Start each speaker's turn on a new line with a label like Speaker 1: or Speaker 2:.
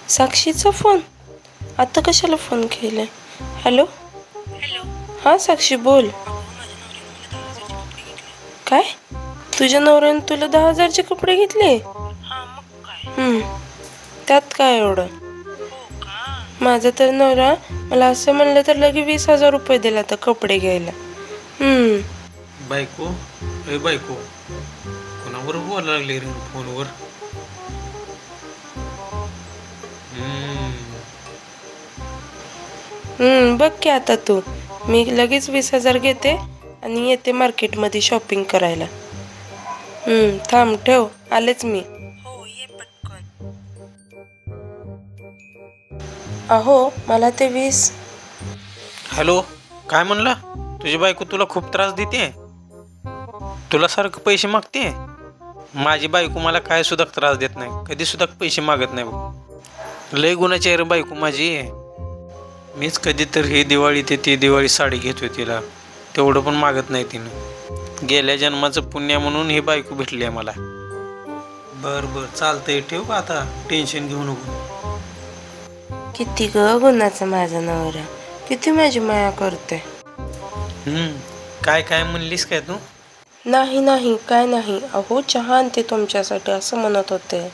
Speaker 1: साक्षीचा phone आता कशाला phone केलाय? Hello
Speaker 2: hello.
Speaker 1: हां साक्षी बोल. काय तुझ्या नवऱ्याने तुला 10,000चे कपडे घेतले?
Speaker 2: हा मग काय?
Speaker 1: त्यात काय एवढं?
Speaker 2: हो का?
Speaker 1: माझा तर नवरा मला असं म्हणलं तर लगे 20,000 रुपये दिला तर कपडे घ्यायला.
Speaker 3: बायको ए बायको, कोणावर बोलायला लागली रे फोनवर?
Speaker 1: बघ की आता तू, मी लगेच 20,000 घेते आणि येते मार्केटमध्ये शॉपिंग करायला. थांब ठेव, आलेच मी.
Speaker 2: हो ये पटकन.
Speaker 1: अहो मला ते 20.
Speaker 3: हॅलो, काय म्हणला? तुझी बायको तुला खूप त्रास देते? तुला सारखं पैसे मागते? माझी बायको मला काय सुद्धा त्रास देत नाही, कधी सुद्धा पैसे मागत नाही बघ. लय गुणाची आहे रे बायको माझी. मीच कधी तर ही दिवाळी ते ती दिवाळी साडी घेतोय तिला, तेवढं पण मागत नाही तिनं. गेल्या जन्माचं पुण्य म्हणून ही बायको भेटली आहे मला. बर चालतंय, ठेव का आता, टेन्शन घेऊ नको.
Speaker 1: किती ग गुणाचा माझा नवरा, किती माझी माया करते.
Speaker 3: काय म्हणलीस काय तू?
Speaker 1: नाही काय नाही, अहो चहा आणते तुमच्यासाठी असं म्हणत होते.